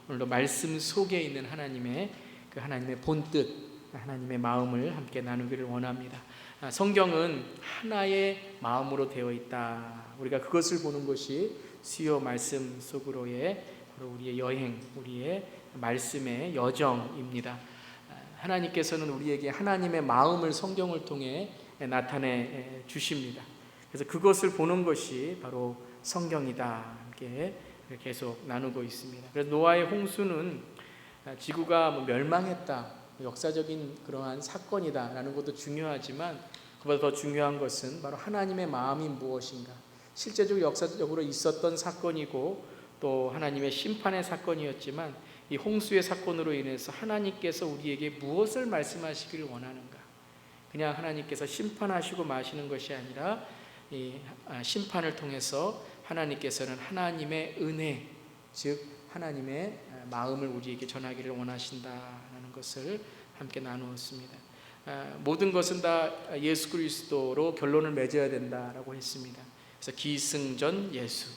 오늘도 말씀 속에 있는 하나님의 본뜻, 하나님의 마음을 함께 나누기를 원합니다. 성경은 하나의 마음으로 되어 있다. 우리가 그것을 보는 것이 수요 말씀 속으로의 바로 우리의 여행, 우리의 말씀의 여정입니다. 하나님께서는 우리에게 하나님의 마음을 성경을 통해 나타내 주십니다. 그래서 그것을 보는 것이 바로 성경이다. 함께 계속 나누고 있습니다. 그래서 노아의 홍수는 지구가 멸망했다, 역사적인 그러한 사건이다라는 것도 중요하지만 그보다 더 중요한 것은 바로 하나님의 마음이 무엇인가, 실제적으로 역사적으로 있었던 사건이고 또 하나님의 심판의 사건이었지만 이 홍수의 사건으로 인해서 하나님께서 우리에게 무엇을 말씀하시기를 원하는가. 그냥 하나님께서 심판하시고 마시는 것이 아니라 이 심판을 통해서 하나님께서는 하나님의 은혜, 즉 하나님의 마음을 우리에게 전하기를 원하신다는 것을 함께 나누었습니다. 모든 것은 다 예수 그리스도로 결론을 맺어야 된다라고 했습니다. 그래서 기승전 예수,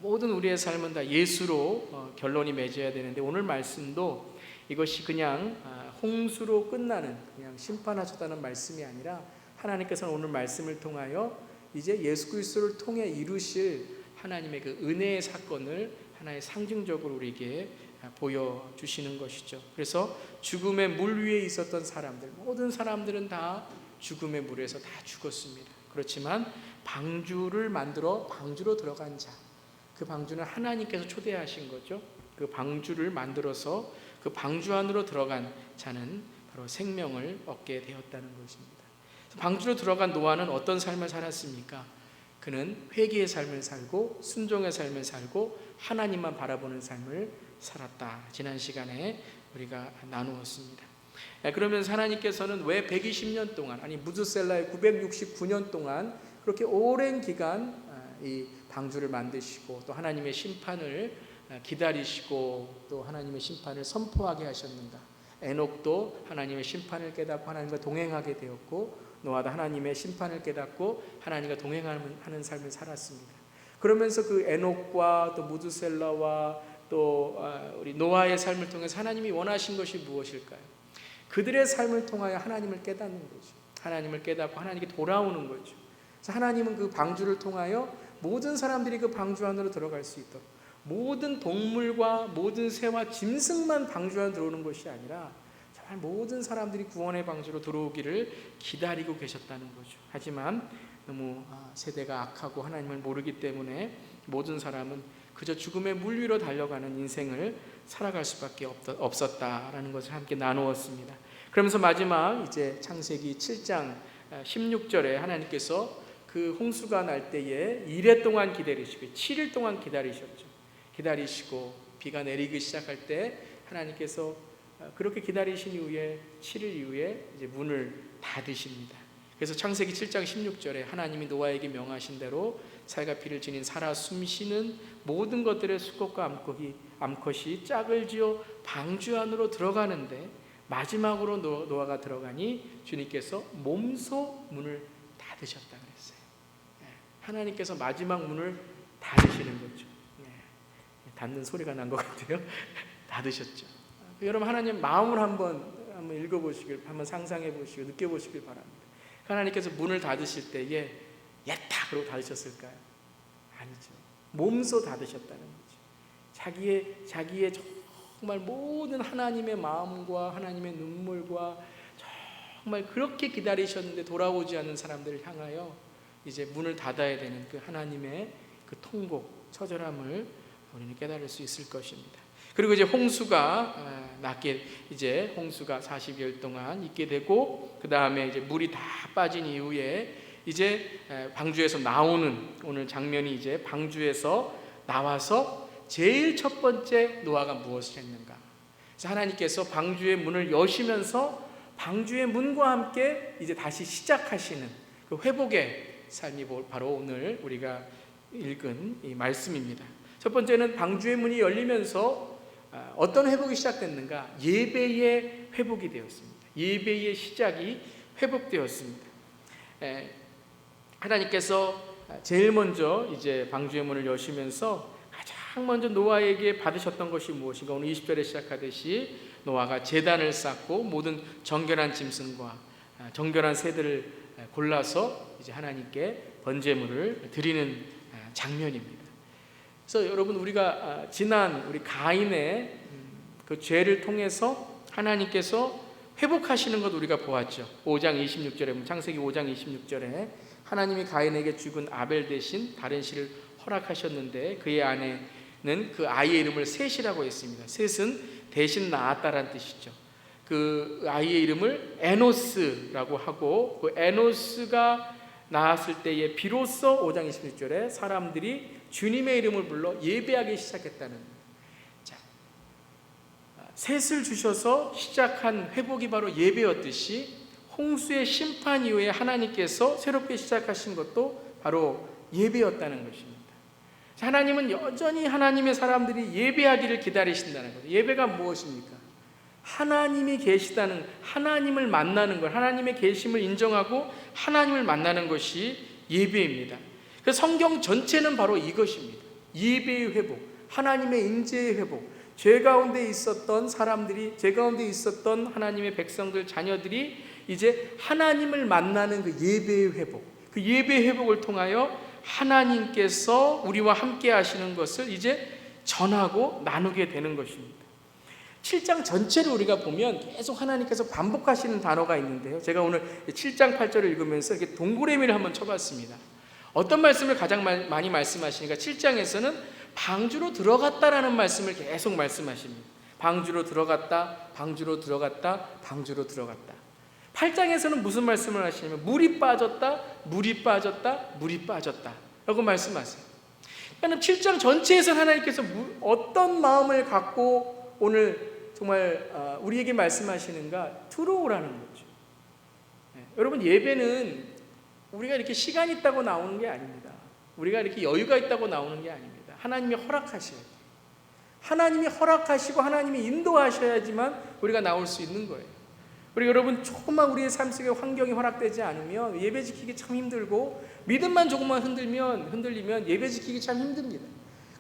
모든 우리의 삶은 다 예수로 결론이 맺어야 되는데, 오늘 말씀도 이것이 그냥 홍수로 끝나는, 그냥 심판하셨다는 말씀이 아니라 하나님께서는 오늘 말씀을 통하여 이제 예수 그리스도를 통해 이루실 하나님의 그 은혜의 사건을 하나의 상징적으로 우리에게 보여주시는 것이죠. 그래서 죽음의 물 위에 있었던 사람들, 모든 사람들은 다 죽음의 물에서 다 죽었습니다. 그렇지만 방주를 만들어 방주로 들어간 자, 그 방주는 하나님께서 초대하신 거죠. 그 방주를 만들어서 그 방주 안으로 들어간 자는 바로 생명을 얻게 되었다는 것입니다. 방주로 들어간 노아는 어떤 삶을 살았습니까? 그는 회개의 삶을 살고 순종의 삶을 살고 하나님만 바라보는 삶을 살았다. 지난 시간에 우리가 나누었습니다. 그러면서 하나님께서는 왜 120년 동안, 아니 무드셀라의 969년 동안 그렇게 오랜 기간 이 방주를 만드시고 또 하나님의 심판을 기다리시고 또 하나님의 심판을 선포하게 하셨는가? 에녹도 하나님의 심판을 깨닫고 하나님과 동행하게 되었고, 노아도 하나님의 심판을 깨닫고 하나님과 동행하는 삶을 살았습니다. 그러면서 그 에녹과 또 무드셀라와 또 우리 노아의 삶을 통해서 하나님이 원하신 것이 무엇일까요? 그들의 삶을 통하여 하나님을 깨닫는 거죠. 하나님을 깨닫고 하나님께 돌아오는 거죠. 그래서 하나님은 그 방주를 통하여 모든 사람들이 그 방주 안으로 들어갈 수 있도록, 모든 동물과 모든 새와 짐승만 방주 안에 들어오는 것이 아니라 정말 모든 사람들이 구원의 방주로 들어오기를 기다리고 계셨다는 거죠. 하지만 너무 세대가 악하고 하나님을 모르기 때문에 모든 사람은 그저 죽음의 물 위로 달려가는 인생을 살아갈 수밖에 없었다라는 것을 함께 나누었습니다. 그러면서 마지막 이제 창세기 7장 16절에 하나님께서 그 홍수가 날 때에 이레 동안 기다리시고 7일 동안 기다리시고 비가 내리기 시작할 때 하나님께서 그렇게 기다리신 이후에 7일 이후에 이제 문을 닫으십니다. 그래서 창세기 7장 16절에 하나님이 노아에게 명하신 대로 살과 피를 지닌 살아 숨쉬는 모든 것들의 수컷과 암컷이 짝을 지어 방주 안으로 들어가는데 마지막으로 노아가 들어가니 주님께서 몸소 문을 닫으셨다 그랬어요. 하나님께서 마지막 문을 닫으시는 거죠. 닫는 소리가 난 것 같아요. 닫으셨죠. 여러분, 하나님 마음을 한번 읽어보시길, 한번 상상해 보시고 느껴보시길 바랍니다. 하나님께서 문을 닫으실 때에 였다 그러고 닫으셨을까요? 아니죠. 몸소 닫으셨다는 거죠. 자기의 정말 모든 하나님의 마음과 하나님의 눈물과 정말 그렇게 기다리셨는데 돌아오지 않는 사람들을 향하여 이제 문을 닫아야 되는 그 하나님의 그 통곡, 처절함을 우리는 깨달을 수 있을 것입니다. 그리고 이제 홍수가 났게, 이제 홍수가 40일 동안 있게 되고 그 다음에 이제 물이 다 빠진 이후에 이제 방주에서 나오는 오늘 장면이, 이제 방주에서 나와서 제일 첫 번째 노아가 무엇을 했는가? 그래서 하나님께서 방주의 문을 여시면서 방주의 문과 함께 이제 다시 시작하시는 그 회복의 삶이 바로 오늘 우리가 읽은 이 말씀입니다. 첫 번째는 방주의 문이 열리면서 어떤 회복이 시작됐는가? 예배의 회복이 되었습니다. 예배의 시작이 회복되었습니다. 하나님께서 제일 먼저 이제 방주의 문을 여시면서 가장 가장 먼저 노아에게 받으셨던 것이 무엇인가? 오늘 20절에 시작하듯이 노아가 제단을 쌓고 모든 정결한 짐승과 정결한 새들을 골라서 이제 하나님께 번제물을 드리는 장면입니다. 그래서 여러분, 우리가 지난 우리 가인의 그 죄를 통해서 하나님께서 회복하시는 것 우리가 보았죠. 5장 26절에 창세기 5장 26절에 하나님이 가인에게 죽은 아벨 대신 다른 씨를 허락하셨는데 그의 아내는 그 아이의 이름을 셋이라고 했습니다. 셋은 대신 낳았다라는 뜻이죠. 그 아이의 이름을 에노스라고 하고, 그 에노스가 낳았을 때에 비로소 5장 26절에 사람들이 주님의 이름을 불러 예배하기 시작했다는. 자, 셋을 주셔서 시작한 회복이 바로 예배였듯이 홍수의 심판 이후에 하나님께서 새롭게 시작하신 것도 바로 예배였다는 것입니다. 하나님은 여전히 하나님의 사람들이 예배하기를 기다리신다는 거죠. 예배가 무엇입니까? 하나님이 계시다는, 하나님을 만나는 것, 하나님의 계심을 인정하고 하나님을 만나는 것이 예배입니다. 그래서 성경 전체는 바로 이것입니다. 예배의 회복, 하나님의 임재의 회복, 죄 가운데 있었던 사람들이, 죄 가운데 있었던 하나님의 백성들, 자녀들이 이제 하나님을 만나는 그 예배의 회복, 그 예배의 회복을 통하여 하나님께서 우리와 함께 하시는 것을 이제 전하고 나누게 되는 것입니다. 7장 전체를 우리가 보면 계속 하나님께서 반복하시는 단어가 있는데요, 제가 오늘 7장 8절을 읽으면서 이렇게 동그라미를 한번 쳐봤습니다. 어떤 말씀을 가장 많이 말씀하시니까 7장에서는 방주로 들어갔다라는 말씀을 계속 말씀하십니다. 방주로 들어갔다, 방주로 들어갔다, 방주로 들어갔다. 8장에서는 무슨 말씀을 하시냐면 물이 빠졌다, 물이 빠졌다, 물이 빠졌다 라고 말씀하세요. 그러니까 7장 전체에서 하나님께서 어떤 마음을 갖고 오늘 정말 우리에게 말씀하시는가? 들어오라는 거죠. 여러분, 예배는 우리가 이렇게 시간이 있다고 나오는 게 아닙니다. 우리가 이렇게 여유가 있다고 나오는 게 아닙니다. 하나님이 허락하셔야 돼요. 하나님이 허락하시고 하나님이 인도하셔야지만 우리가 나올 수 있는 거예요. 우리 여러분, 조금만 우리의 삶 속에 환경이 허락되지 않으면 예배 지키기 참 힘들고, 믿음만 조금만 흔들리면 예배 지키기 참 힘듭니다.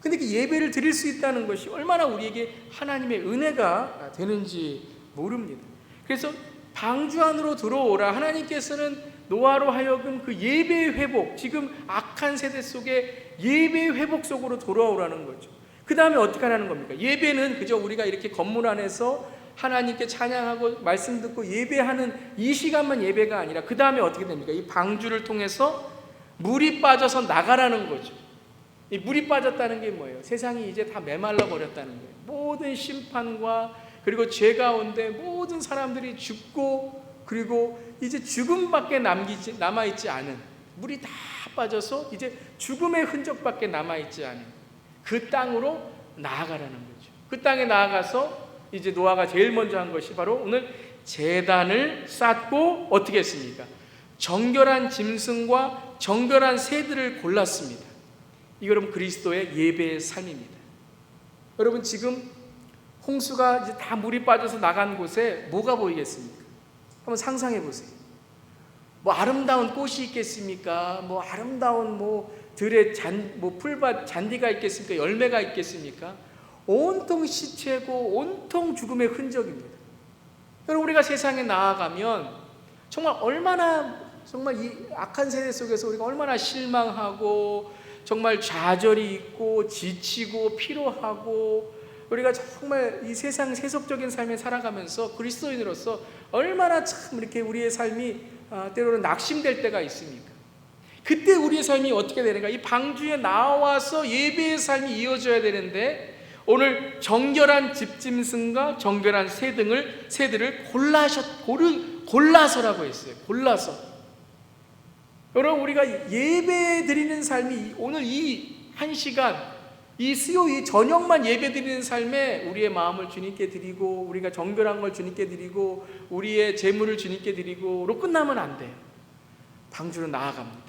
근데 그 예배를 드릴 수 있다는 것이 얼마나 우리에게 하나님의 은혜가 되는지 모릅니다. 그래서 방주 안으로 들어오라. 하나님께서는 노아로 하여금 그 예배의 회복, 지금 악한 세대 속에 예배의 회복 속으로 돌아오라는 거죠. 그 다음에 어떻게 하라는 겁니까? 예배는 그저 우리가 이렇게 건물 안에서 하나님께 찬양하고 말씀 듣고 예배하는 이 시간만 예배가 아니라 그 다음에 어떻게 됩니까? 이 방주를 통해서 물이 빠져서 나가라는 거죠. 이 물이 빠졌다는 게 뭐예요? 세상이 이제 다 메말라 버렸다는 거예요. 모든 심판과 그리고 죄 가운데 모든 사람들이 죽고, 그리고 이제 죽음밖에 남아있지 않은, 물이 다 빠져서 이제 죽음의 흔적밖에 남아있지 않은 그 땅으로 나아가라는 거죠. 그 땅에 나아가서 이제 노아가 제일 먼저 한 것이 바로 오늘 제단을 쌓고 어떻게 했습니까? 정결한 짐승과 정결한 새들을 골랐습니다. 이 여러분, 그리스도의 예배의 삶입니다. 여러분, 지금 홍수가 이제 다 물이 빠져서 나간 곳에 뭐가 보이겠습니까? 한번 상상해 보세요. 뭐 아름다운 꽃이 있겠습니까? 뭐 아름다운 들에 풀밭 잔디가 있겠습니까? 열매가 있겠습니까? 온통 시체고 온통 죽음의 흔적입니다. 여러분, 우리가 세상에 나아가면 정말 이 악한 세대 속에서 우리가 얼마나 실망하고 정말 좌절이 있고 지치고 피로하고, 우리가 정말 이 세상 세속적인 삶에 살아가면서 그리스도인으로서 얼마나 참 이렇게 우리의 삶이 때로는 낙심될 때가 있습니까? 그때 우리의 삶이 어떻게 되는가? 이 방주에 나와서 예배의 삶이 이어져야 되는데, 오늘 정결한 집짐승과 정결한 새들을 골라서라고 했어요. 골라서. 여러분, 우리가 예배 드리는 삶이 오늘 이 한 시간, 이 저녁만 예배 드리는 삶에 우리의 마음을 주님께 드리고, 우리가 정결한 걸 주님께 드리고, 우리의 재물을 주님께 드리고로 끝나면 안 돼요. 방주로 나아갑니다.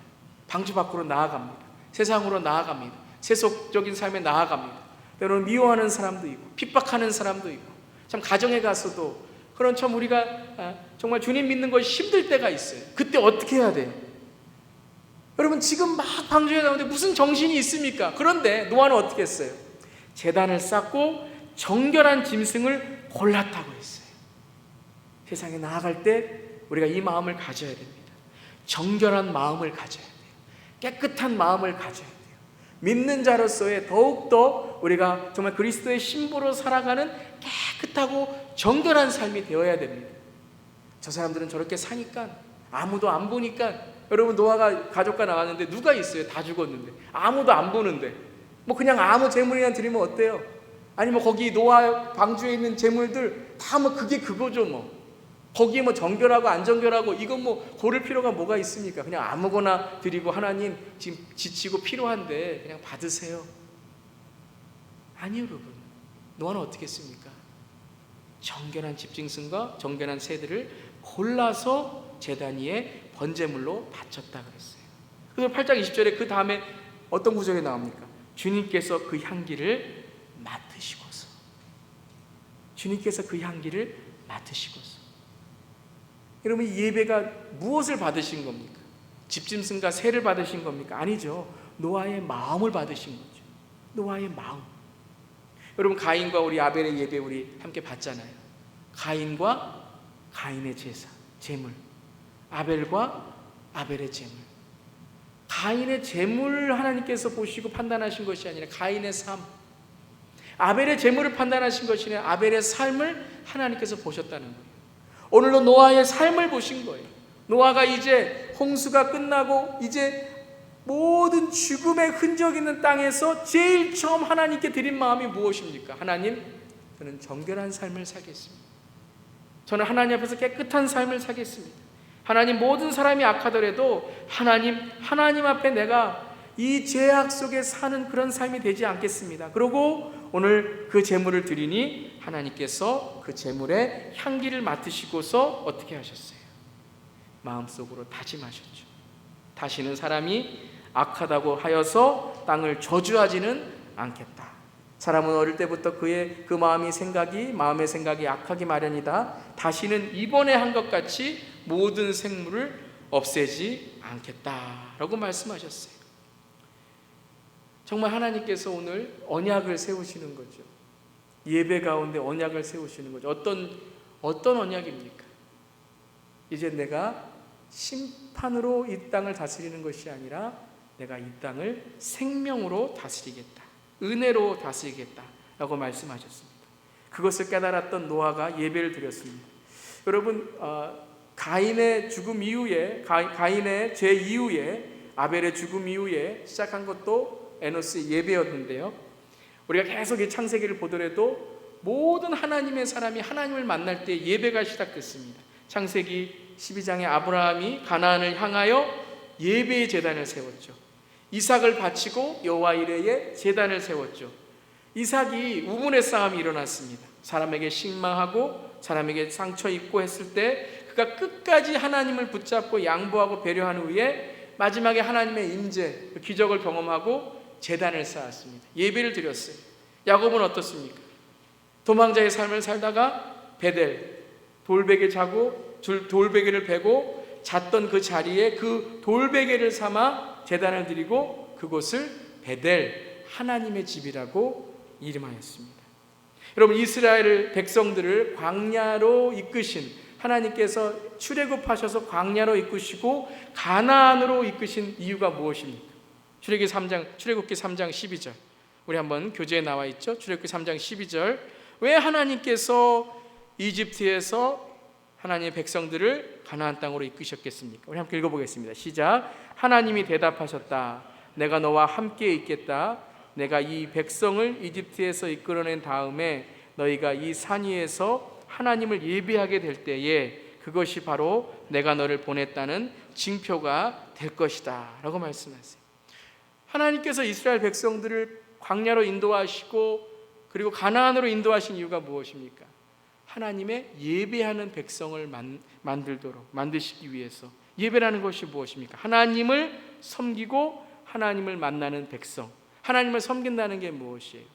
방주 밖으로 나아갑니다. 세상으로 나아갑니다. 세속적인 삶에 나아갑니다. 때로는 미워하는 사람도 있고 핍박하는 사람도 있고, 참 가정에 가서도 그런 참 우리가 정말 주님 믿는 것이 힘들 때가 있어요. 그때 어떻게 해야 돼요? 여러분, 지금 막 방주에 나오는데 무슨 정신이 있습니까? 그런데 노아는 어떻게 했어요? 제단을 쌓고 정결한 짐승을 골랐다고 했어요. 세상에 나아갈 때 우리가 이 마음을 가져야 됩니다. 정결한 마음을 가져야 돼요. 깨끗한 마음을 가져야 돼요. 믿는 자로서의 더욱더 우리가 정말 그리스도의 신부로 살아가는 깨끗하고 정결한 삶이 되어야 됩니다. 저 사람들은 저렇게 사니까 아무도 안 보니까, 여러분 노아가 가족과 나왔는데 누가 있어요? 다 죽었는데 아무도 안 보는데 뭐 그냥 아무 재물이나 드리면 어때요? 아니 뭐 거기 노아 방주에 있는 재물들 다 뭐 그게 그거죠. 뭐 거기에 뭐 정결하고 안 정결하고 이건 뭐 고를 필요가 뭐가 있습니까? 그냥 아무거나 드리고 하나님 지금 지치고 필요한데 그냥 받으세요. 아니요 여러분, 노아는 어떻게 했습니까? 정결한 집짐승과 정결한 새들을 골라서 제단 위에 번제물로 바쳤다 그랬어요. 그래서 8장 20절에 그 다음에 어떤 구절이 나옵니까? 주님께서 그 향기를 맡으시고서, 주님께서 그 향기를 맡으시고서. 여러분 이 예배가 무엇을 받으신 겁니까? 집짐승과 새를 받으신 겁니까? 아니죠. 노아의 마음을 받으신 거죠. 노아의 마음. 여러분 가인과 우리 아벨의 예배 우리 함께 봤잖아요. 가인과 가인의 제사, 제물, 아벨과 아벨의 제물. 가인의 제물을 하나님께서 보시고 판단하신 것이 아니라 가인의 삶, 아벨의 제물을 판단하신 것이 아니라 아벨의 삶을 하나님께서 보셨다는 거예요. 오늘도 노아의 삶을 보신 거예요. 노아가 이제 홍수가 끝나고 이제 모든 죽음의 흔적 있는 땅에서 제일 처음 하나님께 드린 마음이 무엇입니까? 하나님, 저는 정결한 삶을 살겠습니다. 저는 하나님 앞에서 깨끗한 삶을 살겠습니다. 하나님, 모든 사람이 악하더라도 하나님 앞에 내가 이 죄악 속에 사는 그런 삶이 되지 않겠습니다. 그리고 오늘 그 제물을 드리니 하나님께서 그 제물의 향기를 맡으시고서 어떻게 하셨어요? 마음속으로 다짐하셨죠. 다시는 사람이 악하다고 하여서 땅을 저주하지는 않겠다. 사람은 어릴 때부터 그 마음의 생각이 악하기 마련이다. 다시는 이번에 한 것 같이 모든 생물을 없애지 않겠다라고 말씀하셨어요. 정말 하나님께서 오늘 언약을 세우시는 거죠. 예배 가운데 언약을 세우시는 거죠. 어떤 언약입니까? 이제 내가 심판으로 이 땅을 다스리는 것이 아니라 내가 이 땅을 생명으로 다스리겠다, 은혜로 다스리겠다라고 말씀하셨습니다. 그것을 깨달았던 노아가 예배를 드렸습니다. 여러분 가인의 죽음 이후에, 가인의 죄 이후에, 아벨의 죽음 이후에 시작한 것도 에노스의 예배였는데요, 우리가 계속 이 창세기를 보더라도 모든 하나님의 사람이 하나님을 만날 때 예배가 시작됐습니다. 창세기 12장에 아브라함이 가나안을 향하여 예배의 제단을 세웠죠. 이삭을 바치고 여호와 이레에 제단을 세웠죠. 이삭이 우문의 싸움이 일어났습니다. 사람에게 식망하고 사람에게 상처 입고 했을 때 그가 끝까지 하나님을 붙잡고 양보하고 배려한 후에 마지막에 하나님의 임재, 기적을 경험하고 제단을 쌓았습니다. 예배를 드렸어요. 야곱은 어떻습니까? 도망자의 삶을 살다가 베델, 돌베개 자고 돌베개를 베고 잤던 그 자리에 그 돌베개를 삼아 제단을 드리고 그곳을 베델, 하나님의 집이라고 이름하였습니다. 여러분 이스라엘 백성들을 광야로 이끄신 하나님께서 출애굽하셔서 광야로 이끄시고 가나안으로 이끄신 이유가 무엇입니까? 출애굽기 3장 12절 우리 한번 교재에 나와 있죠. 출애굽기 3장 12절 왜 하나님께서 이집트에서 하나님의 백성들을 가나안 땅으로 이끄셨겠습니까? 우리 함께 읽어보겠습니다. 시작. 하나님이 대답하셨다. 내가 너와 함께 있겠다. 내가 이 백성을 이집트에서 이끌어낸 다음에 너희가 이 산 위에서 하나님을 예배하게 될 때에 그것이 바로 내가 너를 보냈다는 징표가 될 것이다 라고 말씀하세요. 하나님께서 이스라엘 백성들을 광야로 인도하시고 그리고 가나안으로 인도하신 이유가 무엇입니까? 하나님의 예배하는 백성을 만드시기 위해서. 예배라는 것이 무엇입니까? 하나님을 섬기고 하나님을 만나는 백성. 하나님을 섬긴다는 게 무엇이에요?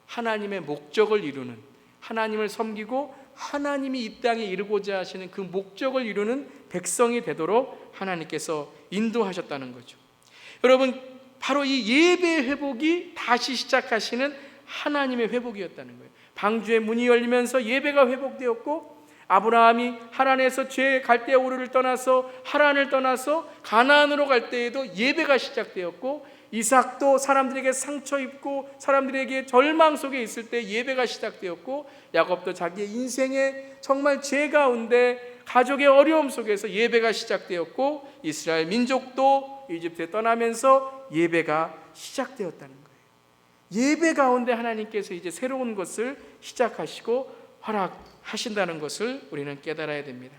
하나님의 목적을 이루는, 하나님을 섬기고 하나님이 이 땅에 이루고자 하시는 그 목적을 이루는 백성이 되도록 하나님께서 인도하셨다는 거죠. 여러분 바로 이 예배 회복이 다시 시작하시는 하나님의 회복이었다는 거예요. 방주의 문이 열리면서 예배가 회복되었고, 아브라함이 하란에서 죄 갈대아 우르를 떠나서 하란을 떠나서 가나안으로 갈 때에도 예배가 시작되었고, 이삭도 사람들에게 상처 입고 사람들에게 절망 속에 있을 때 예배가 시작되었고, 야곱도 자기의 인생의 정말 죄 가운데 가족의 어려움 속에서 예배가 시작되었고, 이스라엘 민족도 이집트에 떠나면서 예배가 시작되었다는 거예요. 예배 가운데 하나님께서 이제 새로운 것을 시작하시고 허락하신다는 것을 우리는 깨달아야 됩니다.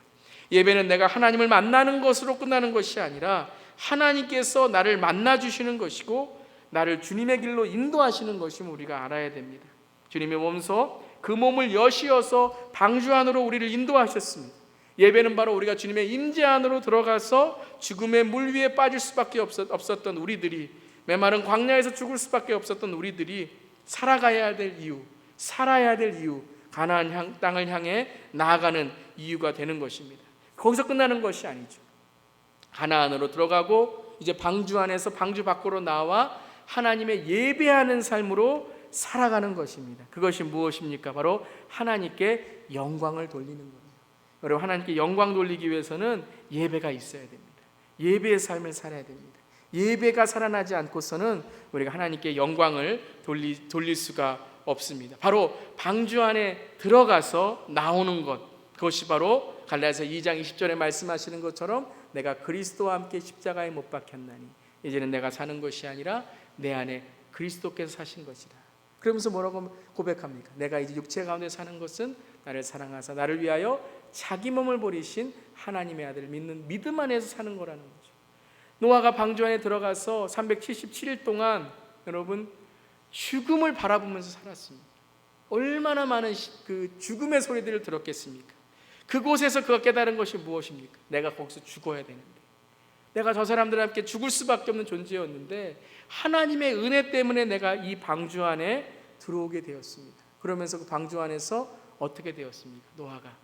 예배는 내가 하나님을 만나는 것으로 끝나는 것이 아니라 하나님께서 나를 만나주시는 것이고 나를 주님의 길로 인도하시는 것임을 우리가 알아야 됩니다. 주님의 몸소 그 몸을 여시어서 방주 안으로 우리를 인도하셨습니다. 예배는 바로 우리가 주님의 임재 안으로 들어가서 죽음의 물 위에 빠질 수밖에 없었던 우리들이, 메마른 광야에서 죽을 수밖에 없었던 우리들이 살아가야 될 이유, 살아야 될 이유, 가나안 땅을 향해 나아가는 이유가 되는 것입니다. 거기서 끝나는 것이 아니죠. 가나안으로 들어가고 이제 방주 안에서 방주 밖으로 나와 하나님의 예배하는 삶으로 살아가는 것입니다. 그것이 무엇입니까? 바로 하나님께 영광을 돌리는 겁니다. 여러분, 하나님께 영광 돌리기 위해서는 예배가 있어야 됩니다. 예배의 삶을 살아야 됩니다. 예배가 살아나지 않고서는 우리가 하나님께 영광을 돌릴 수가 없습니다. 바로 방주 안에 들어가서 나오는 것, 그것이 바로 갈라디아서 2장 20절에 말씀하시는 것처럼 내가 그리스도와 함께 십자가에 못 박혔나니 이제는 내가 사는 것이 아니라 내 안에 그리스도께서 사신 것이라. 그러면서 뭐라고 고백합니까? 내가 이제 육체 가운데 사는 것은 나를 사랑하사 나를 위하여 자기 몸을 버리신 하나님의 아들을 믿는 믿음 안에서 사는 거라는 거죠. 노아가 방주 안에 들어가서 377일 동안 여러분 죽음을 바라보면서 살았습니다. 얼마나 많은 그 죽음의 소리들을 들었겠습니까? 그곳에서 그가 깨달은 것이 무엇입니까? 내가 거기서 죽어야 되는데, 내가 저 사람들과 함께 죽을 수밖에 없는 존재였는데 하나님의 은혜 때문에 내가 이 방주 안에 들어오게 되었습니다. 그러면서 그 방주 안에서 어떻게 되었습니까? 노아가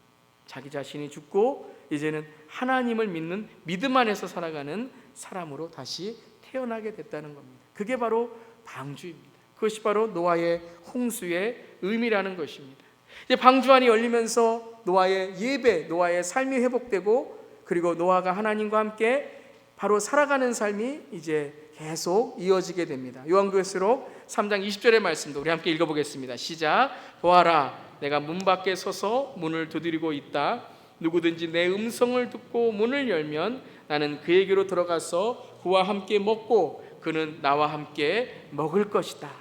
자기 자신이 죽고 이제는 하나님을 믿는 믿음 안에서 살아가는 사람으로 다시 태어나게 됐다는 겁니다. 그게 바로 방주입니다. 그것이 바로 노아의 홍수의 의미라는 것입니다. 이제 방주안이 열리면서 노아의 예배, 노아의 삶이 회복되고, 그리고 노아가 하나님과 함께 바로 살아가는 삶이 이제 계속 이어지게 됩니다. 요한계시록 3장 20절의 말씀도 우리 함께 읽어보겠습니다. 시작. 보아라, 내가 문 밖에 서서 문을 두드리고 있다. 누구든지 내 음성을 듣고 문을 열면 나는 그에게로 들어가서 그와 함께 먹고 그는 나와 함께 먹을 것이다.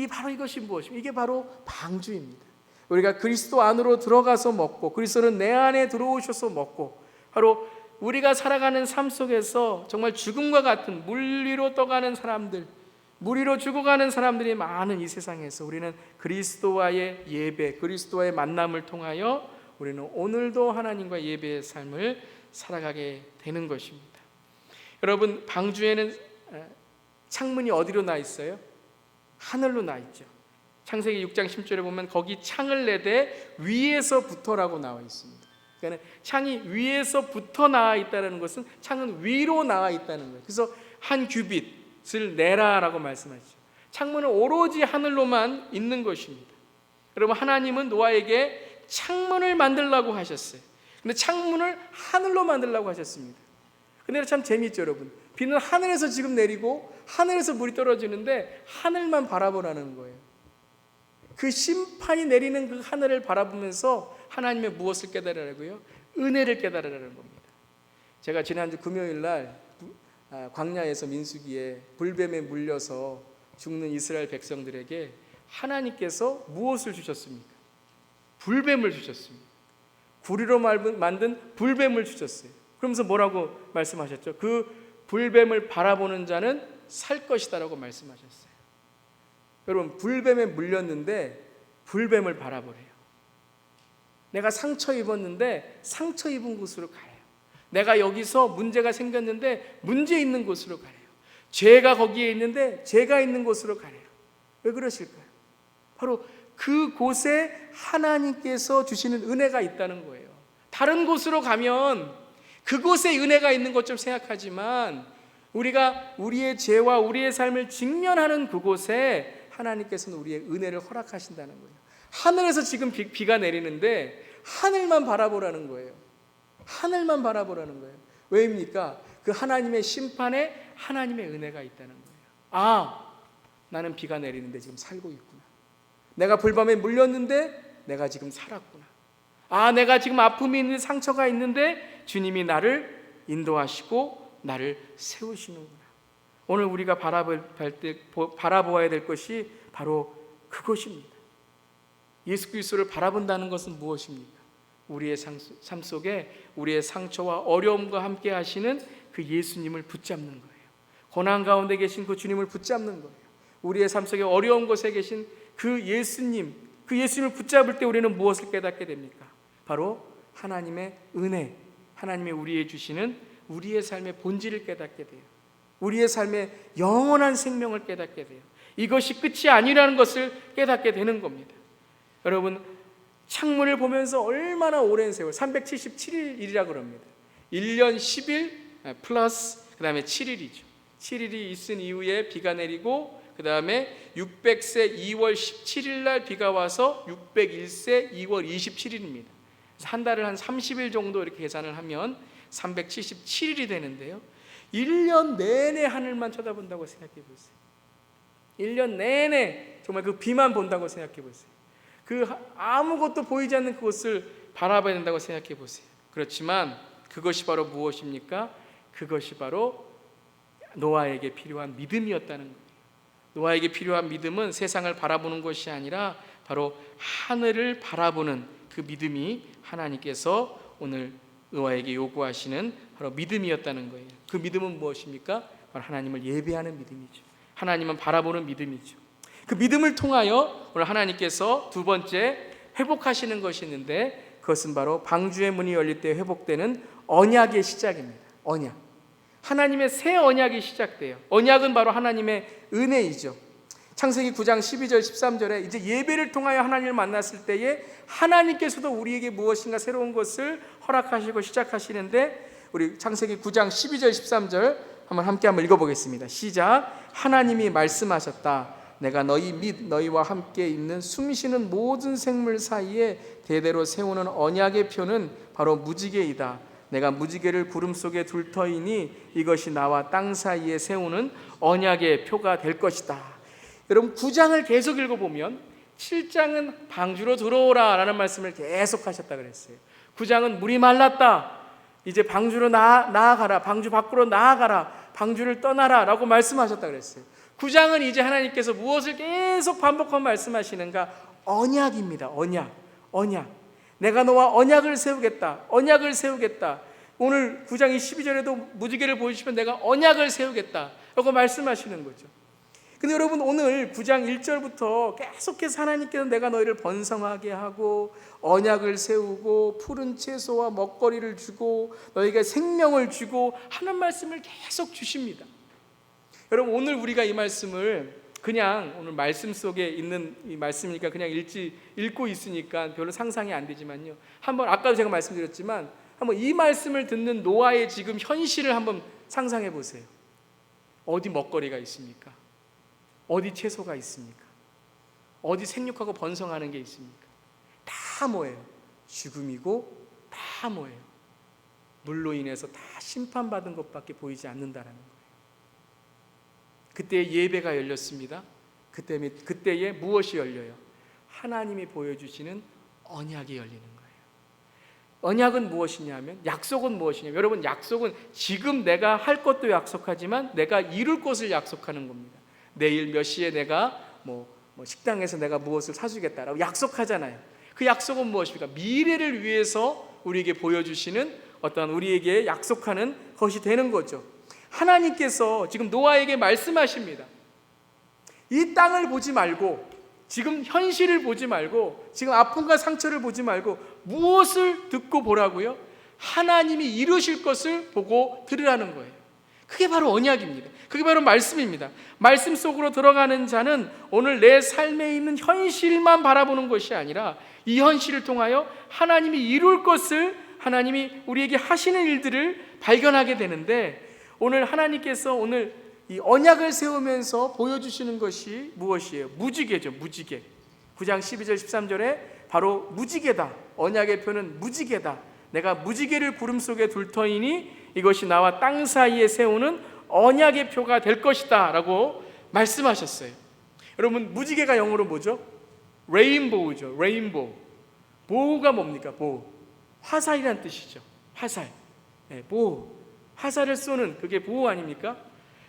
바로 이것이 무엇입니까? 이게 바로 방주입니다. 우리가 그리스도 안으로 들어가서 먹고, 그리스도는 내 안에 들어오셔서 먹고, 바로 우리가 살아가는 삶 속에서 정말 죽음과 같은 물 위로 떠가는 사람들, 물 위로 죽어가는 사람들이 많은 이 세상에서 우리는 그리스도와의 예배, 그리스도와의 만남을 통하여 우리는 오늘도 하나님과 예배의 삶을 살아가게 되는 것입니다. 여러분, 방주에는 창문이 어디로 나 있어요? 하늘로 나 있죠. 창세기 6장 10절에 보면 거기 창을 내되 위에서부터라고 나와 있습니다. 그러니까 창이 위에서부터 나와 있다는 것은 창은 위로 나와 있다는 거예요. 그래서 한 규빗을 내라라고 말씀하시죠. 창문은 오로지 하늘로만 있는 것입니다. 여러분, 하나님은 노아에게 창문을 만들라고 하셨어요. 근데 창문을 하늘로 만들라고 하셨습니다. 근데 참 재미있죠, 여러분. 비는 하늘에서 지금 내리고 하늘에서 물이 떨어지는데 하늘만 바라보라는 거예요. 그 심판이 내리는 그 하늘을 바라보면서 하나님의 무엇을 깨달으라고요? 은혜를 깨달으라는 겁니다. 제가 지난주 금요일 날 광야에서 민수기에 불뱀에 물려서 죽는 이스라엘 백성들에게 하나님께서 무엇을 주셨습니까? 불뱀을 주셨습니다. 구리로 만든 불뱀을 주셨어요. 그러면서 뭐라고 말씀하셨죠? 그 불뱀을 바라보는 자는 살 것이다라고 말씀하셨어요. 여러분, 불뱀에 물렸는데 불뱀을 바라보래요. 내가 상처 입었는데 상처 입은 곳으로 가요. 내가 여기서 문제가 생겼는데 문제 있는 곳으로 가요. 죄가 거기에 있는데 죄가 있는 곳으로 가요. 왜 그러실까요? 바로 그곳에 하나님께서 주시는 은혜가 있다는 거예요. 다른 곳으로 가면 그곳에 은혜가 있는 것처럼 생각하지만 우리가 우리의 죄와 우리의 삶을 직면하는 그곳에 하나님께서는 우리의 은혜를 허락하신다는 거예요. 하늘에서 지금 비가 내리는데 하늘만 바라보라는 거예요. 하늘만 바라보라는 거예요. 왜입니까? 그 하나님의 심판에 하나님의 은혜가 있다는 거예요. 아, 나는 비가 내리는데 지금 살고 있구나. 내가 불밤에 물렸는데 내가 지금 살았구나. 아, 내가 지금 아픔이 있는 상처가 있는데 주님이 나를 인도하시고 나를 세우시는구나. 오늘 우리가 바라보아야 될 것이 바로 그것입니다. 예수 그리스도를 바라본다는 것은 무엇입니까? 우리의 삶 속에 우리의 상처와 어려움과 함께 하시는 그 예수님을 붙잡는 거예요. 고난 가운데 계신 그 주님을 붙잡는 거예요. 우리의 삶 속에 어려운 곳에 계신 그 예수님을 붙잡을 때 우리는 무엇을 깨닫게 됩니까? 바로 하나님의 은혜, 하나님의 우리에 주시는 우리의 삶의 본질을 깨닫게 돼요. 우리의 삶의 영원한 생명을 깨닫게 돼요. 이것이 끝이 아니라는 것을 깨닫게 되는 겁니다. 여러분, 창문을 보면서 얼마나 오랜 세월, 377일이라고 그럽니다. 1년 10일 플러스 그 다음에 7일이죠. 7일이 있은 이후에 비가 내리고 그 다음에 600세 2월 17일 날 비가 와서 601세 2월 27일입니다. 한 달을 한 30일 정도 이렇게 계산을 하면 377일이 되는데요. 1년 내내 하늘만 쳐다본다고 생각해 보세요. 1년 내내 정말 그 비만 본다고 생각해 보세요. 그 아무것도 보이지 않는 그것을 바라봐야 된다고 생각해 보세요. 그렇지만 그것이 바로 무엇입니까? 그것이 바로 노아에게 필요한 믿음이었다는 거예요. 노아에게 필요한 믿음은 세상을 바라보는 것이 아니라 바로 하늘을 바라보는 그 믿음이 하나님께서 오늘 노아에게 요구하시는 바로 믿음이었다는 거예요. 그 믿음은 무엇입니까? 바로 하나님을 예배하는 믿음이죠. 하나님은 바라보는 믿음이죠. 그 믿음을 통하여 오늘 하나님께서 두 번째 회복하시는 것이 있는데 그것은 바로 방주의 문이 열릴 때 회복되는 언약의 시작입니다. 언약. 하나님의 새 언약이 시작돼요. 언약은 바로 하나님의 은혜이죠. 창세기 9장 12절 13절에 이제 예배를 통하여 하나님을 만났을 때에 하나님께서도 우리에게 무엇인가 새로운 것을 허락하시고 시작하시는데 우리 창세기 9장 12절 13절 한번 읽어보겠습니다. 시작. 하나님이 말씀하셨다. 내가 너희 및 너희와 함께 있는 숨쉬는 모든 생물 사이에 대대로 세우는 언약의 표는 바로 무지개이다. 내가 무지개를 구름 속에 둘 터이니 이것이 나와 땅 사이에 세우는 언약의 표가 될 것이다. 여러분 9장을 계속 읽어보면 7장은 방주로 들어오라 라는 말씀을 계속 하셨다 그랬어요. 9장은 물이 말랐다. 이제 방주로 나아가라. 방주 밖으로 나아가라. 방주를 떠나라 라고 말씀하셨다 그랬어요. 9장은 이제 하나님께서 무엇을 계속 반복하며 말씀하시는가? 언약입니다. 언약. 내가 너와 언약을 세우겠다. 언약을 세우겠다. 오늘 9장 12절에도 무지개를 보여주시면 내가 언약을 세우겠다 라고 말씀하시는 거죠. 근데 여러분 오늘 9장 1절부터 계속해서 하나님께서 내가 너희를 번성하게 하고 언약을 세우고 푸른 채소와 먹거리를 주고 너희에게 생명을 주고 하는 말씀을 계속 주십니다. 여러분 오늘 우리가 이 말씀을 그냥 오늘 말씀 속에 있는 이 말씀이니까 그냥 읽고 있으니까 별로 상상이 안 되지만요. 한번 아까도 제가 말씀드렸지만 한번 이 말씀을 듣는 노아의 지금 현실을 한번 상상해 보세요. 어디 먹거리가 있습니까? 어디 채소가 있습니까? 어디 생육하고 번성하는 게 있습니까? 다 뭐예요? 죽음이고 다 뭐예요? 물로 인해서 다 심판받은 것밖에 보이지 않는다라는 거예요. 그때 예배가 열렸습니다. 그때에 무엇이 열려요? 하나님이 보여주시는 언약이 열리는 거예요. 언약은 무엇이냐면 약속은 무엇이냐면 여러분 약속은 지금 내가 할 것도 약속하지만 내가 이룰 것을 약속하는 겁니다. 내일 몇 시에 내가 뭐 식당에서 내가 무엇을 사주겠다라고 약속하잖아요. 그 약속은 무엇입니까? 미래를 위해서 우리에게 보여주시는 어떤 우리에게 약속하는 것이 되는 거죠. 하나님께서 지금 노아에게 말씀하십니다. 이 땅을 보지 말고 지금 현실을 보지 말고 지금 아픔과 상처를 보지 말고 무엇을 듣고 보라고요? 하나님이 이루실 것을 보고 들으라는 거예요. 그게 바로 언약입니다. 그게 바로 말씀입니다. 말씀 속으로 들어가는 자는 오늘 내 삶에 있는 현실만 바라보는 것이 아니라 이 현실을 통하여 하나님이 이룰 것을 하나님이 우리에게 하시는 일들을 발견하게 되는데 오늘 하나님께서 오늘 이 언약을 세우면서 보여주시는 것이 무엇이에요? 무지개죠. 무지개. 9장 12절 13절에 바로 무지개다. 언약의 표는 무지개다. 내가 무지개를 구름 속에 둘 터이니 이것이 나와 땅 사이에 세우는 언약의 표가 될 것이다 라고 말씀하셨어요. 여러분, 무지개가 영어로 뭐죠? 레인보우죠. 레인보우. 보우가 뭡니까? 보우. 화살이란 뜻이죠. 화살. 네, 보우. 화살을 쏘는 그게 보우 아닙니까?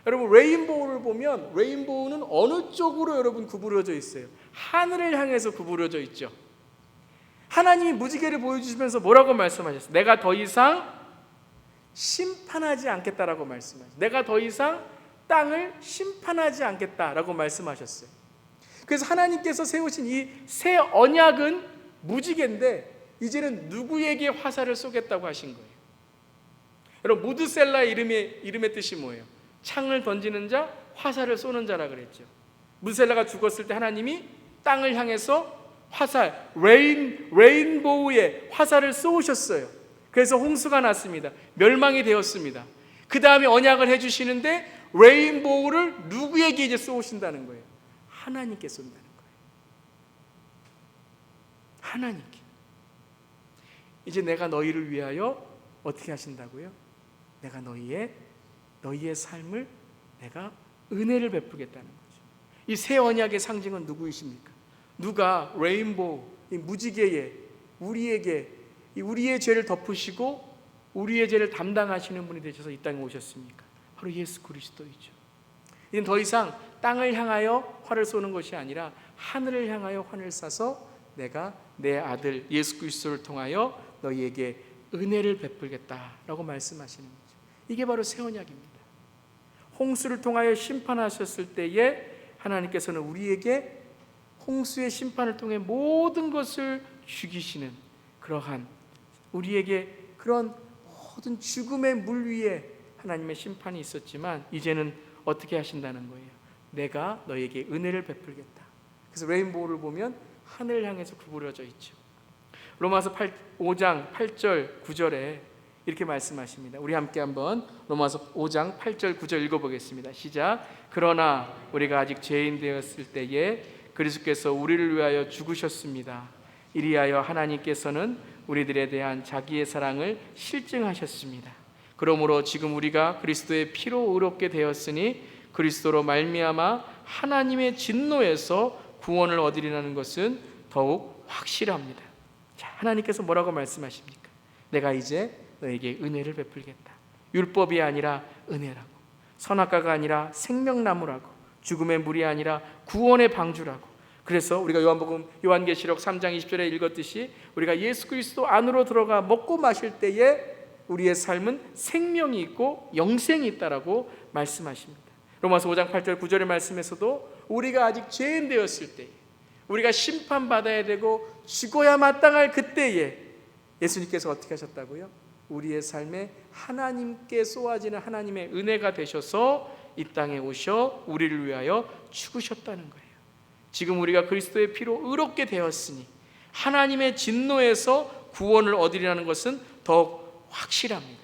여러분, 레인보우를 보면 레인보우는 어느 쪽으로 여러분 구부러져 있어요? 하늘을 향해서 구부러져 있죠. 하나님이 무지개를 보여주시면서 뭐라고 말씀하셨어요? 내가 더 이상 심판하지 않겠다라고 말씀하셨어요. 내가 더 이상 땅을 심판하지 않겠다라고 말씀하셨어요. 그래서 하나님께서 세우신 이 새 언약은 무지개인데 이제는 누구에게 화살을 쏘겠다고 하신 거예요? 여러분, 무드셀라의 이름의 뜻이 뭐예요? 창을 던지는 자, 화살을 쏘는 자라 그랬죠. 무드셀라가 죽었을 때 하나님이 땅을 향해서 화살, 레인보우의 화살을 쏘으셨어요. 그래서 홍수가 났습니다. 멸망이 되었습니다. 그 다음에 언약을 해주시는데 레인보우를 누구에게 이제 쏘으신다는 거예요? 하나님께 쏜다는 거예요. 하나님께. 이제 내가 너희를 위하여 어떻게 하신다고요? 내가 너희의 삶을 내가 은혜를 베푸겠다는 거죠. 이 새 언약의 상징은 누구이십니까? 누가 레인보우, 이 무지개에 우리의 죄를 덮으시고 우리의 죄를 담당하시는 분이 되셔서 이 땅에 오셨습니까? 바로 예수 그리스도이죠. 이젠 더 이상 땅을 향하여 활을 쏘는 것이 아니라 하늘을 향하여 활을 쏴서 내가 내 아들 예수 그리스도를 통하여 너희에게 은혜를 베풀겠다라고 말씀하시는 거죠. 이게 바로 새 언약입니다. 홍수를 통하여 심판하셨을 때에 하나님께서는 우리에게 홍수의 심판을 통해 모든 것을 죽이시는 그러한 우리에게 그런 모든 죽음의 물 위에 하나님의 심판이 있었지만 이제는 어떻게 하신다는 거예요? 내가 너에게 은혜를 베풀겠다. 그래서 레인보우를 보면 하늘을 향해서 구부러져 있죠. 로마서 5장 8절 9절에 이렇게 말씀하십니다. 우리 함께 한번 로마서 5장 8절 9절 읽어보겠습니다. 시작. 그러나 우리가 아직 죄인 되었을 때에 그리스도께서 우리를 위하여 죽으셨습니다. 이리하여 하나님께서는 우리들에 대한 자기의 사랑을 실증하셨습니다. 그러므로 지금 우리가 그리스도의 피로 의롭게 되었으니 그리스도로 말미암아 하나님의 진노에서 구원을 얻으리라는 것은 더욱 확실합니다. 자, 하나님께서 뭐라고 말씀하십니까? 내가 이제 너에게 은혜를 베풀겠다. 율법이 아니라 은혜라고, 선악과가 아니라 생명나무라고, 죽음의 물이 아니라 구원의 방주라고. 그래서 우리가 요한계시록 3장 20절에 읽었듯이 우리가 예수 그리스도 안으로 들어가 먹고 마실 때에 우리의 삶은 생명이 있고 영생이 있다라고 말씀하십니다. 로마서 5장 8절 9절의 말씀에서도 우리가 아직 죄인 되었을 때, 우리가 심판받아야 되고 죽어야 마땅할 그때에 예수님께서 어떻게 하셨다고요? 우리의 삶에 하나님께 쏘아지는 하나님의 은혜가 되셔서 이 땅에 오셔 우리를 위하여 죽으셨다는 거예요. 지금 우리가 그리스도의 피로 의롭게 되었으니 하나님의 진노에서 구원을 얻으리라는 것은 더욱 확실합니다.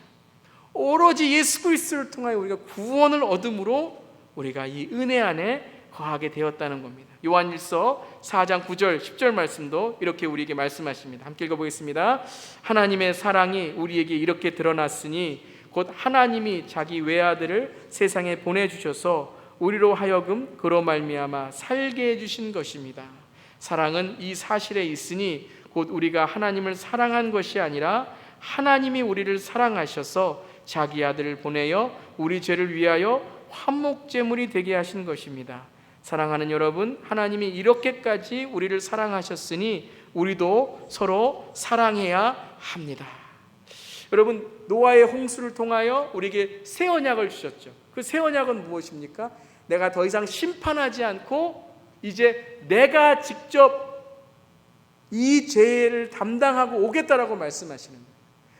오로지 예수 그리스도를 통하여 우리가 구원을 얻음으로 우리가 이 은혜 안에 거하게 되었다는 겁니다. 요한일서 4장 9절 10절 말씀도 이렇게 우리에게 말씀하십니다. 함께 읽어보겠습니다. 하나님의 사랑이 우리에게 이렇게 드러났으니 곧 하나님이 자기 외아들을 세상에 보내주셔서 우리로 하여금 그로 말미암아 살게 해주신 것입니다. 사랑은 이 사실에 있으니 곧 우리가 하나님을 사랑한 것이 아니라 하나님이 우리를 사랑하셔서 자기 아들을 보내어 우리 죄를 위하여 화목제물이 되게 하신 것입니다. 사랑하는 여러분, 하나님이 이렇게까지 우리를 사랑하셨으니 우리도 서로 사랑해야 합니다. 여러분, 노아의 홍수를 통하여 우리에게 새 언약을 주셨죠. 그 새 언약은 무엇입니까? 내가 더 이상 심판하지 않고 이제 내가 직접 이 죄를 담당하고 오겠다라고 말씀하시는 거예요.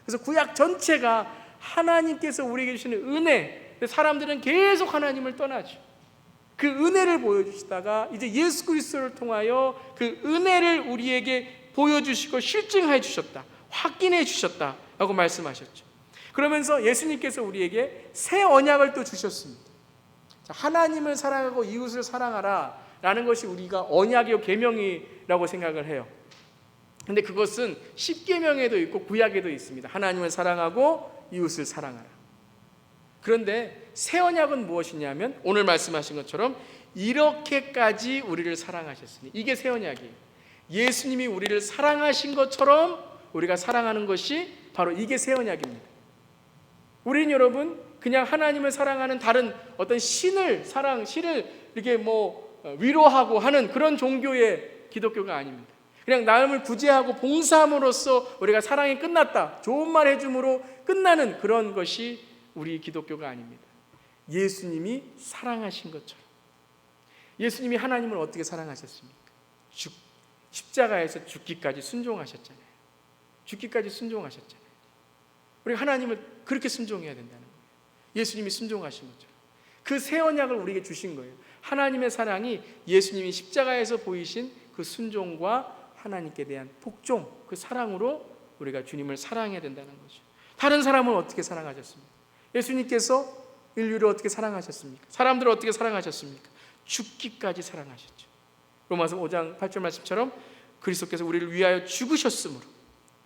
그래서 구약 전체가 하나님께서 우리에게 주시는 은혜, 사람들은 계속 하나님을 떠나죠. 그 은혜를 보여주시다가 이제 예수 그리스도를 통하여 그 은혜를 우리에게 보여주시고 실증해 주셨다, 확인해 주셨다라고 말씀하셨죠. 그러면서 예수님께서 우리에게 새 언약을 또 주셨습니다. 하나님을 사랑하고 이웃을 사랑하라 라는 것이 우리가 언약이요 계명이라고 생각을 해요. 근데 그것은 십계명에도 있고 구약에도 있습니다. 하나님을 사랑하고 이웃을 사랑하라. 그런데 새 언약은 무엇이냐면 오늘 말씀하신 것처럼 이렇게까지 우리를 사랑하셨으니, 이게 새 언약이에요. 예수님이 우리를 사랑하신 것처럼 우리가 사랑하는 것이 바로 이게 새 언약입니다. 우리는 여러분 그냥 하나님을 사랑하는 다른 어떤 신을 이렇게 위로하고 하는 그런 종교의 기독교가 아닙니다. 그냥 남을 구제하고 봉사함으로써 우리가 사랑이 끝났다, 좋은 말 해줌으로 끝나는 그런 것이 우리 기독교가 아닙니다. 예수님이 사랑하신 것처럼. 예수님이 하나님을 어떻게 사랑하셨습니까? 십자가에서 죽기까지 순종하셨잖아요. 죽기까지 순종하셨잖아요. 우리가 하나님을 그렇게 순종해야 된다는 거예요. 예수님이 순종하신 것처럼. 그 새 언약을 우리에게 주신 거예요. 하나님의 사랑이 예수님이 십자가에서 보이신 그 순종과 하나님께 대한 복종, 그 사랑으로 우리가 주님을 사랑해야 된다는 거죠. 다른 사람을 어떻게 사랑하셨습니까? 예수님께서 인류를 어떻게 사랑하셨습니까? 사람들을 어떻게 사랑하셨습니까? 죽기까지 사랑하셨죠. 로마서 5장 8절 말씀처럼 그리스도께서 우리를 위하여 죽으셨으므로,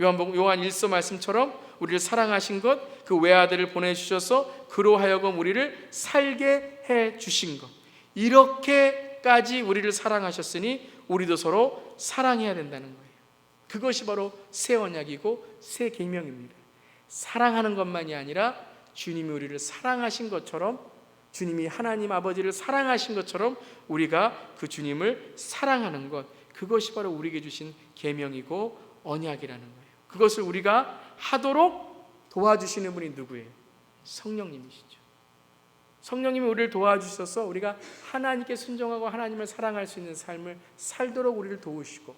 요한 1서 말씀처럼 우리를 사랑하신 것, 그 외아들을 보내주셔서 그로 하여금 우리를 살게 해주신 것, 이렇게까지 우리를 사랑하셨으니 우리도 서로 사랑해야 된다는 거예요. 그것이 바로 새 언약이고 새 계명입니다. 사랑하는 것만이 아니라 주님이 우리를 사랑하신 것처럼, 주님이 하나님 아버지를 사랑하신 것처럼 우리가 그 주님을 사랑하는 것, 그것이 바로 우리에게 주신 계명이고 언약이라는 거예요. 그것을 우리가 하도록 도와주시는 분이 누구예요? 성령님이시죠. 성령님이 우리를 도와주셔서 우리가 하나님께 순종하고 하나님을 사랑할 수 있는 삶을 살도록 우리를 도우시고,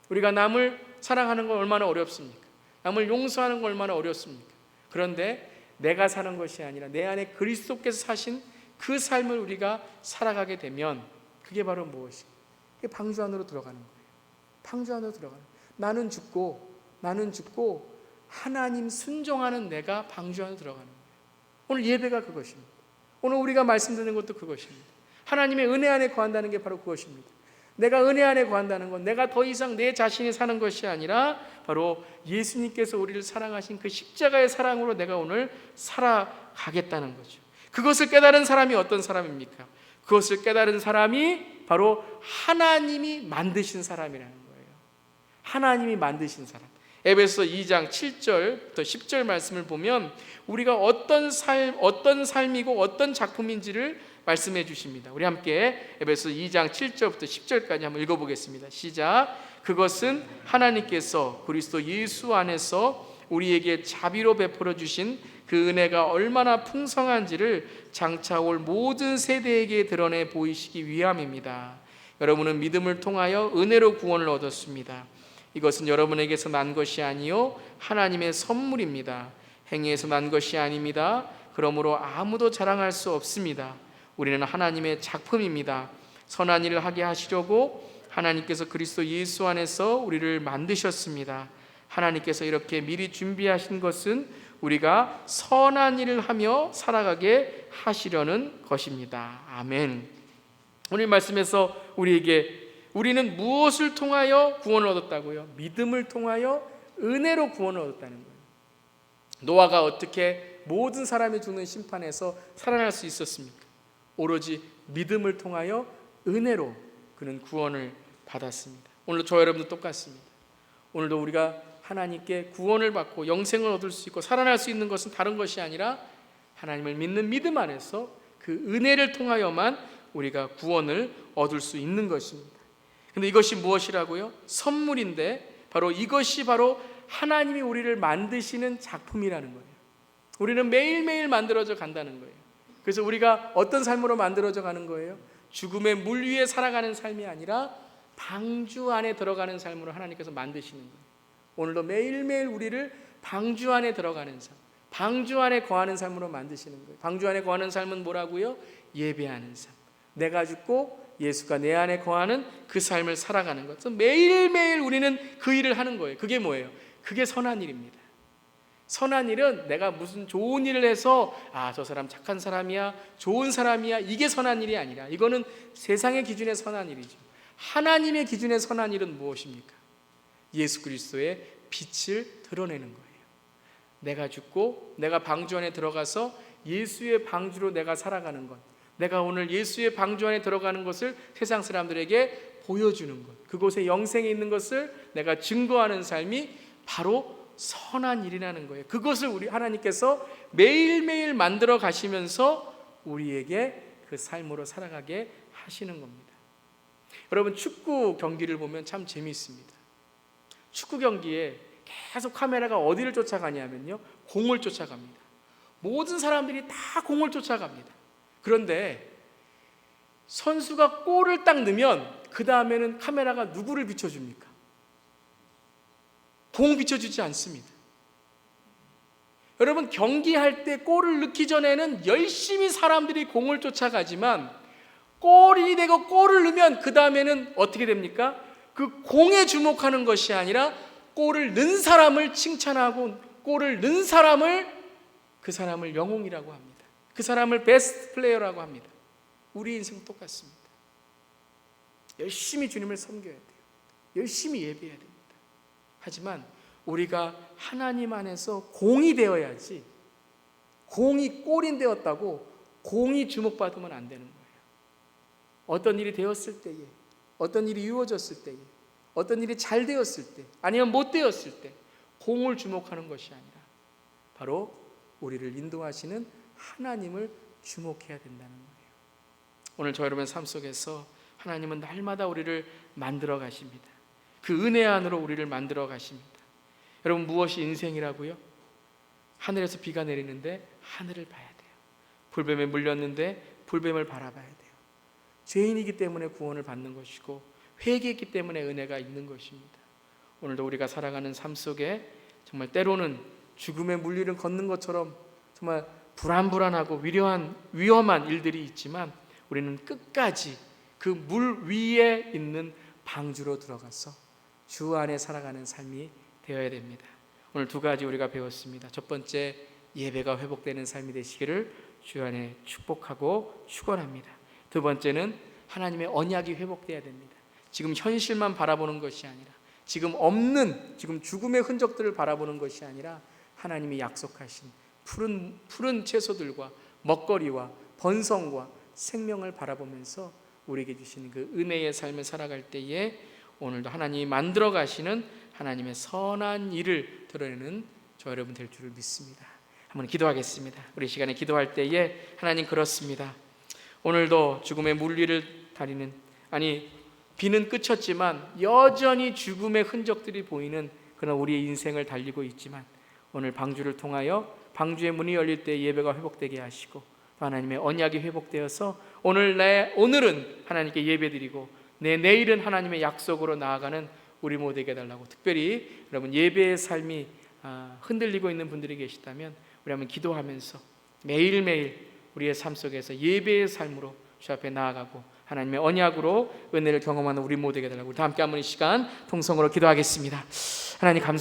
우리가 남을 사랑하는 건 얼마나 어렵습니까? 남을 용서하는 건 얼마나 어렵습니까? 그런데 내가 사는 것이 아니라 내 안에 그리스도께서 사신 그 삶을 우리가 살아가게 되면 그게 바로 무엇이에요? 그게 방주 안으로 들어가는 거예요. 방주 안으로 들어가는 거예요. 나는 죽고 하나님 순종하는 내가 방주 안으로 들어가는 거예요. 오늘 예배가 그것입니다. 오늘 우리가 말씀드리는 것도 그것입니다. 하나님의 은혜 안에 거한다는 게 바로 그것입니다. 내가 은혜 안에 거한다는 건 내가 더 이상 내 자신이 사는 것이 아니라 바로 예수님께서 우리를 사랑하신 그 십자가의 사랑으로 내가 오늘 살아가겠다는 거죠. 그것을 깨달은 사람이 어떤 사람입니까? 그것을 깨달은 사람이 바로 하나님이 만드신 사람이라는 거예요. 하나님이 만드신 사람. 에베소 2장 7절부터 10절 말씀을 보면 우리가 어떤 삶이고 어떤 작품인지를 말씀해 주십니다. 우리 함께 에베소 2장 7절부터 10절까지 한번 읽어보겠습니다. 시작. 그것은 하나님께서 그리스도 예수 안에서 우리에게 자비로 베풀어 주신 그 은혜가 얼마나 풍성한지를 장차 올 모든 세대에게 드러내 보이시기 위함입니다. 여러분은 믿음을 통하여 은혜로 구원을 얻었습니다. 이것은 여러분에게서 난 것이 아니요 하나님의 선물입니다. 행위에서 난 것이 아닙니다. 그러므로 아무도 자랑할 수 없습니다. 우리는 하나님의 작품입니다. 선한 일을 하게 하시려고 하나님께서 그리스도 예수 안에서 우리를 만드셨습니다. 하나님께서 이렇게 미리 준비하신 것은 우리가 선한 일을 하며 살아가게 하시려는 것입니다. 아멘. 오늘 말씀에서 우리는 무엇을 통하여 구원을 얻었다고요? 믿음을 통하여 은혜로 구원을 얻었다는 거예요. 노아가 어떻게 모든 사람이 죽는 심판에서 살아날 수 있었습니까? 오로지 믿음을 통하여 은혜로 그는 구원을 받았습니다. 오늘도 저 여러분도 똑같습니다. 오늘도 우리가 하나님께 구원을 받고 영생을 얻을 수 있고 살아날 수 있는 것은 다른 것이 아니라 하나님을 믿는 믿음 안에서 그 은혜를 통하여만 우리가 구원을 얻을 수 있는 것입니다. 근데 이것이 무엇이라고요? 선물인데 이것이 바로 하나님이 우리를 만드시는 작품이라는 거예요. 우리는 매일매일 만들어져 간다는 거예요. 그래서 우리가 어떤 삶으로 만들어져 가는 거예요? 죽음의 물 위에 살아가는 삶이 아니라 방주 안에 들어가는 삶으로 하나님께서 만드시는 거예요. 오늘도 매일매일 우리를 방주 안에 들어가는 삶, 방주 안에 거하는 삶으로 만드시는 거예요. 방주 안에 거하는 삶은 뭐라고요? 예배하는 삶. 내가 죽고 예수가 내 안에 거하는 그 삶을 살아가는 것. 매일매일 우리는 그 일을 하는 거예요. 그게 뭐예요? 그게 선한 일입니다. 선한 일은 내가 무슨 좋은 일을 해서 저 사람 착한 사람이야, 좋은 사람이야, 이게 선한 일이 아니라, 이거는 세상의 기준의 선한 일이죠. 하나님의 기준의 선한 일은 무엇입니까? 예수 그리스도의 빛을 드러내는 거예요. 내가 죽고 내가 방주 안에 들어가서 예수의 방주로 내가 살아가는 것, 내가 오늘 예수의 방주 안에 들어가는 것을 세상 사람들에게 보여주는 것, 그곳에 영생이 있는 것을 내가 증거하는 삶이 바로 선한 일이라는 거예요. 그것을 우리 하나님께서 매일매일 만들어 가시면서 우리에게 그 삶으로 살아가게 하시는 겁니다. 여러분, 축구 경기를 보면 참 재미있습니다. 축구 경기에 계속 카메라가 어디를 쫓아가냐면요, 공을 쫓아갑니다. 모든 사람들이 다 공을 쫓아갑니다. 그런데 선수가 골을 딱 넣으면 그 다음에는 카메라가 누구를 비춰줍니까? 공 비춰주지 않습니다. 여러분, 경기할 때 골을 넣기 전에는 열심히 사람들이 공을 쫓아가지만 골이 되고 골을 넣으면 그 다음에는 어떻게 됩니까? 그 공에 주목하는 것이 아니라 골을 넣은 사람을 칭찬하고 골을 넣은 사람을, 그 사람을 영웅이라고 합니다. 그 사람을 베스트 플레이어라고 합니다. 우리 인생 똑같습니다. 열심히 주님을 섬겨야 돼요. 열심히 예배해야 됩니다. 하지만 우리가 하나님 안에서 공이 되어야지, 공이 골인 되었다고 공이 주목받으면 안 되는 거예요. 어떤 일이 되었을 때에, 어떤 일이 이루어졌을 때에, 어떤 일이 잘 되었을 때, 아니면 못 되었을 때 공을 주목하는 것이 아니라 바로 우리를 인도하시는 하나님을 주목해야 된다는 거예요. 오늘 저 여러분의 삶 속에서 하나님은 날마다 우리를 만들어 가십니다. 그 은혜 안으로 우리를 만들어 가십니다. 여러분, 무엇이 인생이라고요? 하늘에서 비가 내리는데 하늘을 봐야 돼요. 불뱀에 물렸는데 불뱀을 바라봐야 돼요. 죄인이기 때문에 구원을 받는 것이고 회개했기 때문에 은혜가 있는 것입니다. 오늘도 우리가 살아가는 삶 속에 정말 때로는 죽음의 물길을 걷는 것처럼 정말 불안불안하고 위험한 일들이 있지만 우리는 끝까지 그 물 위에 있는 방주로 들어가서 주 안에 살아가는 삶이 되어야 됩니다. 오늘 두 가지 우리가 배웠습니다. 첫 번째, 예배가 회복되는 삶이 되시기를 주 안에 축복하고 축원합니다. 두 번째는 하나님의 언약이 회복되어야 됩니다. 지금 현실만 바라보는 것이 아니라, 지금 없는, 지금 죽음의 흔적들을 바라보는 것이 아니라 하나님이 약속하신 푸른 채소들과 먹거리와 번성과 생명을 바라보면서 우리에게 주시는 그 은혜의 삶을 살아갈 때에 오늘도 하나님이 만들어 가시는 하나님의 선한 일을 드러내는 저 여러분 될 줄을 믿습니다. 한번 기도하겠습니다. 우리 시간에 기도할 때에 하나님, 그렇습니다. 오늘도 죽음의 물리를 다리는, 비는 그쳤지만 여전히 죽음의 흔적들이 보이는 그런 우리의 인생을 달리고 있지만 오늘 방주를 통하여 방주의 문이 열릴 때 예배가 회복되게 하시고 또 하나님의 언약이 회복되어서 오늘은 하나님께 예배드리고 내일은 하나님의 약속으로 나아가는 우리 모두에게 달라고, 특별히 여러분 예배의 삶이 흔들리고 있는 분들이 계시다면 우리 한번 기도하면서 매일매일 우리의 삶 속에서 예배의 삶으로 주 앞에 나아가고 하나님의 언약으로 은혜를 경험하는 우리 모두에게 달라고, 우리 다 함께 한번 이 시간 통성으로 기도하겠습니다. 하나님 감사합니다.